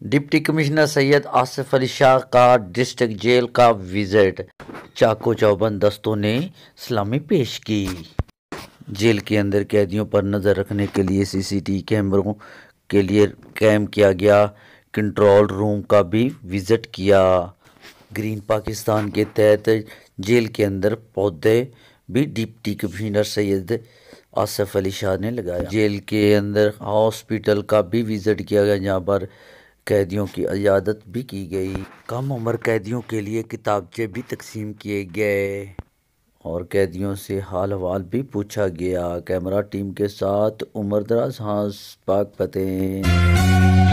Deputy commissioner Syed Asif Ali Shah का district jail का visit. चाको चौबंद दस्तों ने सलामी पेश की। जेल के अंदर कैदियों पर नज़र रखने के लिए सीसीटीवी कैमरों के लिए कैम किया गया। कंट्रोल रूम का भी विजिट किया। ग्रीन पाकिस्तान के तहत जेल के अंदर पौधे भी डिप्टी कमिश्नर सैयद आसिफ अली शाह ने लगाया। जेल के अंदर हॉस्पिटल का भी विजिट किया गया, जहाँ पर कैदियों की इजाज़त भी की गई। कम उम्र कैदियों के लिए किताबचे भी तकसीम किए गए और कैदियों से हाल हवाल भी पूछा गया। कैमरा टीम के साथ उमर दराज, हाँ पाक फतेह।